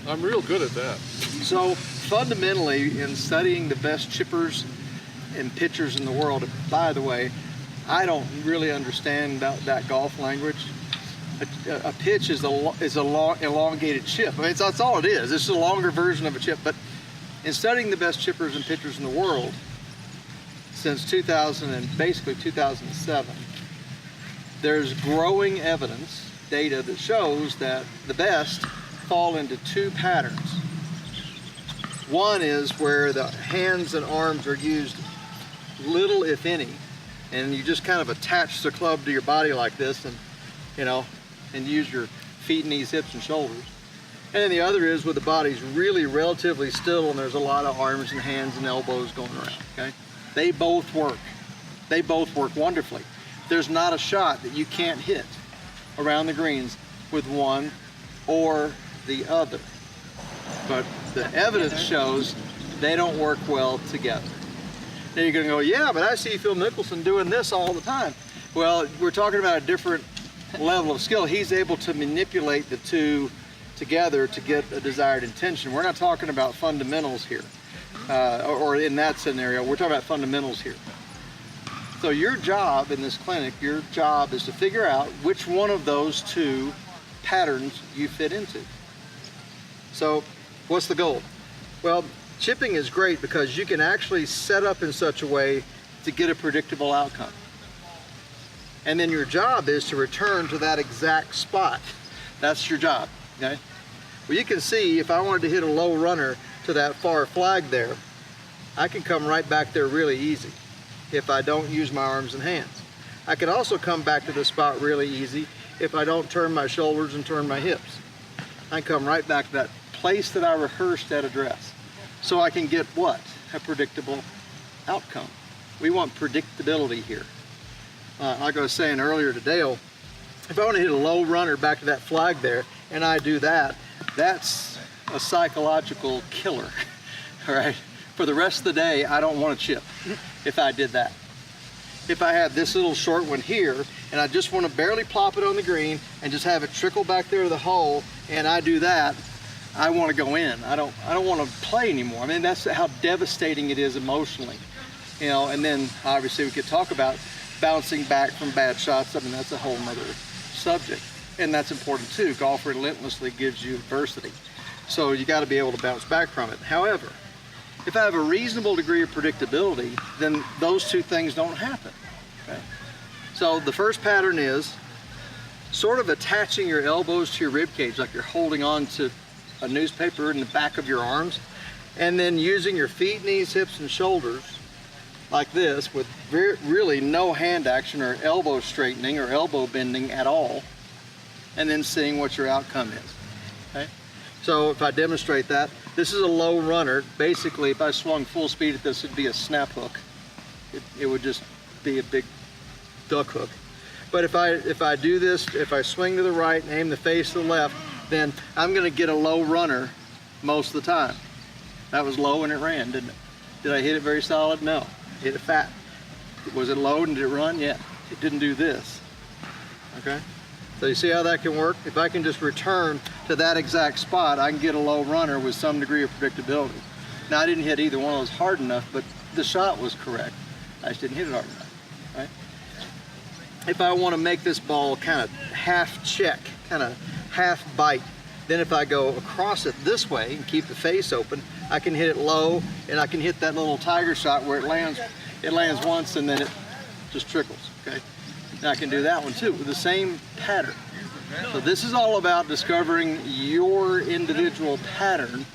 I'm real good at that. So fundamentally, in studying the best chippers and pitchers in the world, by the way, I don't really understand that golf language. A pitch is a long elongated chip. I mean, that's all it is. It's a longer version of a chip. But in studying the best chippers and pitchers in the world since 2000 and basically 2007, there's growing evidence, data that shows that the best fall into two patterns. One is where the hands and arms are used little, if any, and you just kind of attach the club to your body like this, and and use your feet, knees, hips, and shoulders. And then the other is where the body's really relatively still and there's a lot of arms and hands and elbows going around, okay? They both work. They both work wonderfully. There's not a shot that you can't hit around the greens with one or the other. But the evidence shows they don't work well together. Now you're gonna go, yeah, but I see Phil Mickelson doing this all the time. Well, we're talking about a different level of skill. He's able to manipulate the two together to get a desired intention. We're not talking about fundamentals here, or in that scenario, we're talking about fundamentals here. So your job in this clinic, your job is to figure out which one of those two patterns you fit into. So what's the goal? Well, chipping is great because you can actually set up in such a way to get a predictable outcome. And then your job is to return to that exact spot. That's your job, okay? Well, you can see if I wanted to hit a low runner to that far flag there, I can come right back there really easy if I don't use my arms and hands. I can also come back to the spot really easy if I don't turn my shoulders and turn my hips. I come right back to that place that I rehearsed that address. So I can get what? A predictable outcome. We want predictability here. Like I was saying earlier to Dale, if I want to hit a low runner back to that flag there and I do that, that's a psychological killer, all right? For the rest of the day, I don't want to chip if I did that. If I have this little short one here and I just want to barely plop it on the green and just have it trickle back there to the hole and I do that, I want to go in. I don't want to play anymore. I mean, that's how devastating it is emotionally, and then obviously we could talk about bouncing back from bad shots. I mean, that's a whole nother subject, and that's important too. Golf relentlessly gives you adversity, so you got to be able to bounce back from it. However, if I have a reasonable degree of predictability, then those two things don't happen, okay? So the first pattern is sort of attaching your elbows to your rib cage like you're holding on to a newspaper in the back of your arms, and then using your feet, knees, hips, and shoulders like this with really no hand action or elbow straightening or elbow bending at all, and then seeing what your outcome is, okay? So if I demonstrate that, this is a low runner. Basically, if I swung full speed at this, it'd be a snap hook. It would just be a big duck hook. But if I do this, if I swing to the right and aim the face to the left, then I'm gonna get a low runner most of the time. That was low and it ran, didn't it? Did I hit it very solid? No. Hit it fat. Was it low and did it run? Yeah. It didn't do this. Okay? So you see how that can work? If I can just return to that exact spot, I can get a low runner with some degree of predictability. Now I didn't hit either one of those hard enough, but the shot was correct. I just didn't hit it hard enough, right? If I want to make this ball kind of half check, kind of half bite, then if I go across it this way and keep the face open, I can hit it low and I can hit that little tiger shot where it lands once and then it just trickles, okay? Now I can do that one too with the same pattern. So this is all about discovering your individual pattern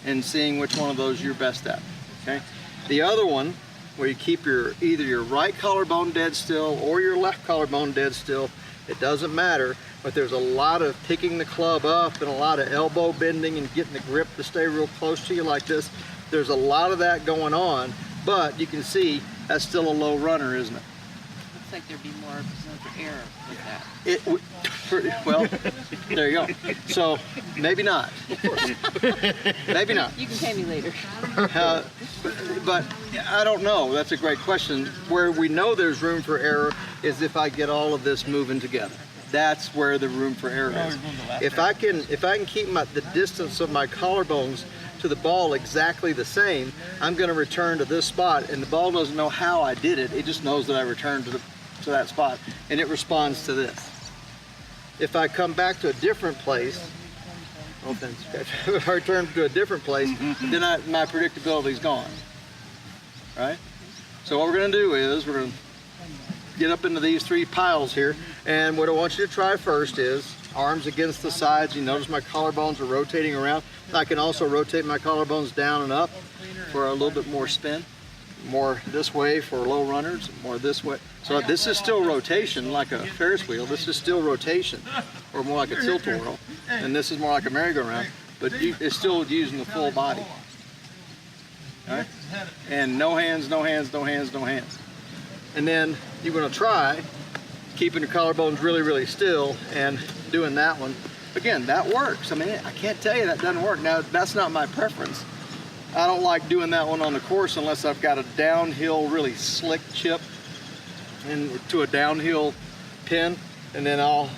and seeing which one of those you're best at, okay? The other one, where you keep either your right collarbone dead still or your left collarbone dead still, it doesn't matter, but there's a lot of picking the club up and a lot of elbow bending and getting the grip to stay real close to you like this. There's a lot of that going on, but you can see that's still a low runner, isn't it? Looks like there'd be more room for error with that. Well, there you go. So maybe not. Maybe not. You can pay me later. But I don't know. That's a great question. Where we know there's room for error is if I get all of this moving together. That's where the room for error is. If I can keep the distance of my collarbones to the ball exactly the same, I'm going to return to this spot, and the ball doesn't know how I did it. It just knows that I returned to that spot, and it responds to this. If I come back to a different place, if I return to a different place, then my predictability is gone. Right? So what we're going to do is we're going to get up into these 3 piles here, and what I want you to try first is arms against the sides. You notice my collarbones are rotating around. I can also rotate my collarbones down and up for a little bit more spin. More this way for low runners, more this way. So this is still rotation, like a Ferris wheel. This is still rotation, or more like a tilt-a-whirl. And this is more like a merry-go-round, but it's still using the full body. All right? And no hands, no hands, no hands, no hands. And then you're going to try keeping your collarbones really, really still and doing that one. Again, that works. I mean, I can't tell you that doesn't work. Now, that's not my preference. I don't like doing that one on the course unless I've got a downhill, really slick chip to a downhill pin, and then I'll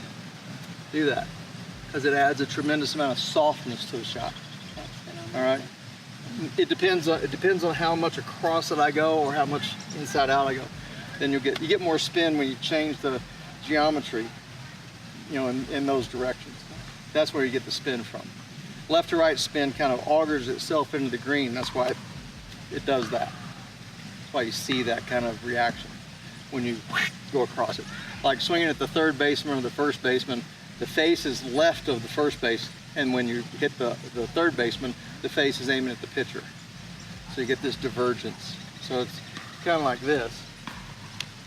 do that because it adds a tremendous amount of softness to the shot. All right. It depends on how much across it I go or how much inside out I go. Then you get more spin when you change the geometry, you know, in those directions. That's where you get the spin from. Left to right spin kind of augers itself into the green. That's why it does that. That's why you see that kind of reaction when you go across it. Like swinging at the third baseman or the first baseman, the face is left of the first base, and when you hit the third baseman, the face is aiming at the pitcher. So you get this divergence. So it's kind of like this.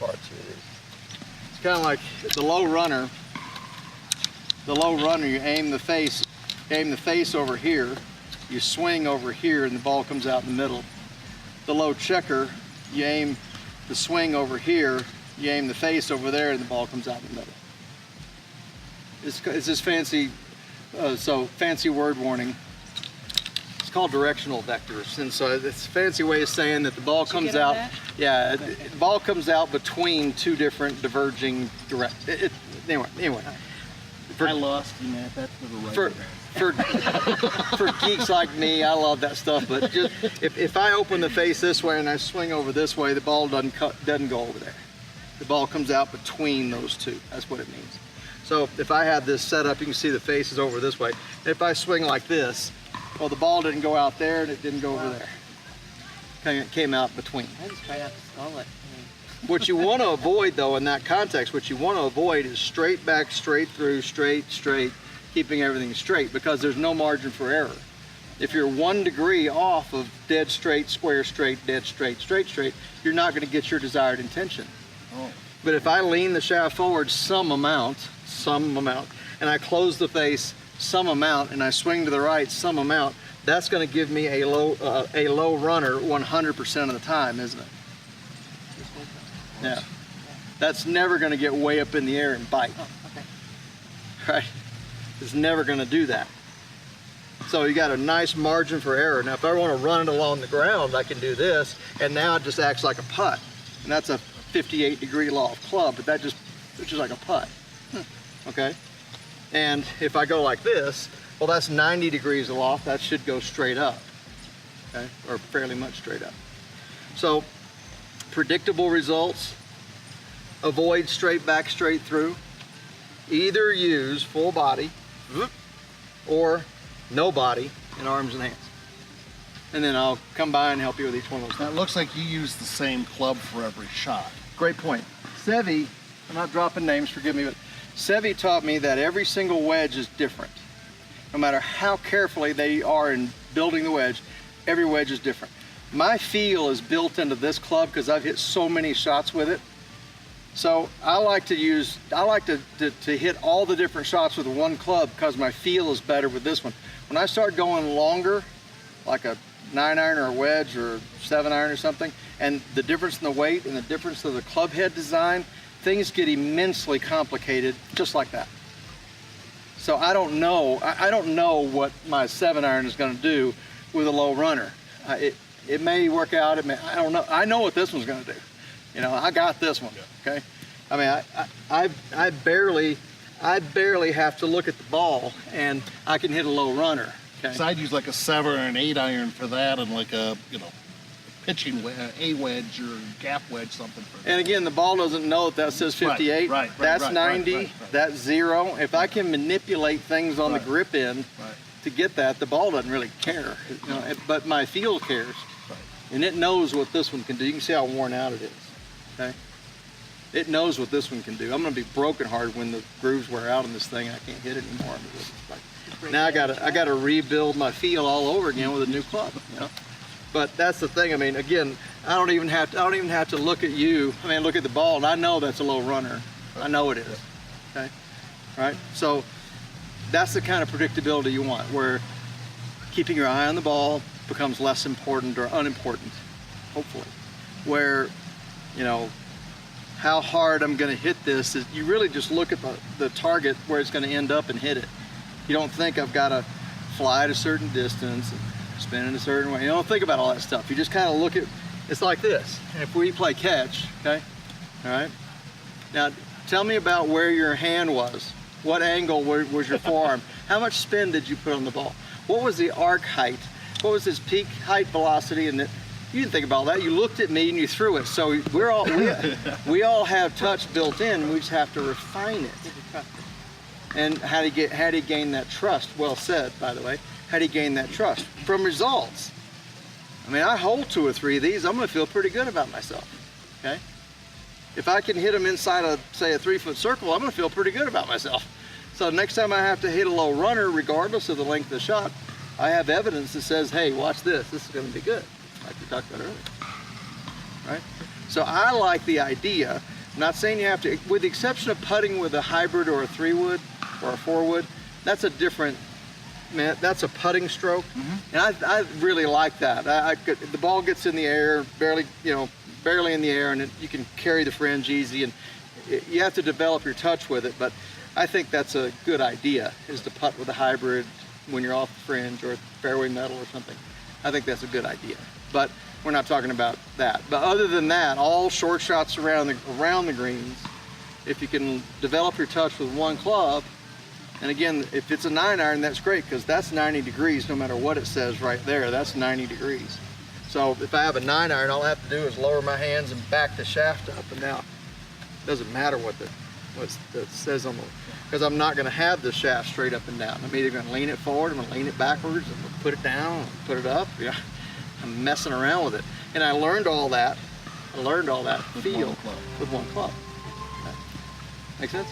It's kind of like the low runner. The low runner, you aim the face over here, you swing over here, and the ball comes out in the middle. The low checker, you aim the swing over here, you aim the face over there, and the ball comes out in the middle. It's this fancy, fancy word warning. It's called directional vectors, and so it's a fancy way of saying that the ball comes out. Yeah, the ball comes out between 2 different diverging directions. Anyway. I lost you, man. That's for the right. For geeks like me, I love that stuff. But just if I open the face this way and I swing over this way, the ball doesn't go over there. The ball comes out between those 2. That's what it means. So if I had this set up, you can see the face is over this way. If I swing like this, well, the ball didn't go out there and it didn't go over there. It came out between. I just try not to stall it. What you want to avoid, though, in that context, what you want to avoid is straight back, straight through, straight, keeping everything straight, because there's no margin for error. If you're 1 degree off of dead straight, square straight, dead straight, straight, you're not going to get your desired intention. Oh. But if I lean the shaft forward some amount, and I close the face some amount, and I swing to the right some amount, that's going to give me a low runner 100% of the time, isn't it? Yeah. That's never going to get way up in the air and bite. Oh, okay. Right? It's never going to do that. So you got a nice margin for error. Now, if I want to run it along the ground, I can do this, and now it just acts like a putt. And that's a 58-degree loft club, but it's just like a putt. Okay? And if I go like this, well, that's 90 degrees aloft. That should go straight up. Okay? Or fairly much straight up. So, predictable results, avoid straight back, straight through. Either use full body or no body in arms and hands. And then I'll come by and help you with each one of those. Now, it looks like you use the same club for every shot. Great point. Sevi, I'm not dropping names, forgive me, but Sevi taught me that every single wedge is different. No matter how carefully they are in building the wedge, every wedge is different. My feel is built into this club because I've hit so many shots with it. So I like to hit all the different shots with one club because my feel is better with this one. When I start going longer, like a 9-iron or a wedge or 7-iron or something, and the difference in the weight and the difference of the club head design, things get immensely complicated just like that. So I don't know what my 7-iron is going to do with a low runner. It may work out, I don't know. I know what this one's going to do. You know, I got this one, okay? I mean, I I barely have to look at the ball and I can hit a low runner. Okay. So I'd use like a 7 or an 8 iron for that, and like a, you know, pitching a wedge or gap wedge, something for that. And again, the ball doesn't know that says 58. Right, that's 90. Right. That's 0. If I can manipulate things on the grip end to get that, the ball doesn't really care. You know, but my field cares. Right. And it knows what this one can do. You can see how worn out it is. Okay. It knows what this one can do. I'm going to be broken hard when the grooves wear out on this thing and I can't hit it anymore. Now I got to rebuild my feel all over again with a new club. You know? But that's the thing. I mean, again, I don't even have to look at you. I mean, look at the ball, and I know that's a low runner. I know it is. Okay, right? So that's the kind of predictability you want, where keeping your eye on the ball becomes less important or unimportant, hopefully. Where, you know, how hard I'm going to hit this is, you really just look at the target where it's going to end up and hit it. You don't think I've got to fly at a certain distance and spin in a certain way. You don't think about all that stuff. You just kind of look at, it's like this. If we play catch, okay, all right? Now, tell me about where your hand was. What angle was your forearm? How much spin did you put on the ball? What was the arc height? What was his peak height velocity? And you didn't think about all that. You looked at me and you threw it. So we all have touch built in. We just have to refine it. And how do you gain that trust? Well said, by the way. How do you gain that trust? From results. I mean, I hold 2 or 3 of these, I'm going to feel pretty good about myself. Okay? If I can hit them inside of, say, a 3-foot circle, I'm going to feel pretty good about myself. So next time I have to hit a low runner, regardless of the length of the shot, I have evidence that says, hey, watch this. This is going to be good, like we talked about earlier. Right? So I like the idea. I'm not saying you have to, with the exception of putting with a hybrid or a 3-wood or a 4-wood, that's a different, man, that's a putting stroke. And I really like that. The ball gets in the air, barely in the air, and you can carry the fringe easy, and you have to develop your touch with it, but I think that's a good idea, is to putt with a hybrid when you're off the fringe or fairway metal or something. I think that's a good idea, but we're not talking about that. But other than that, all short shots around the greens, if you can develop your touch with one club, and again, if it's a 9-iron, that's great, because that's 90 degrees no matter what it says right there. That's 90 degrees. So if I have a 9-iron, all I have to do is lower my hands and back the shaft up, and now it doesn't matter what it says on the, because I'm not going to have the shaft straight up and down. I'm either going to lean it forward, I'm going to lean it backwards, I'm going to put it down, put it up. Yeah, I'm messing around with it, and I learned all that. I learned all that feel with one club. Okay. Make sense?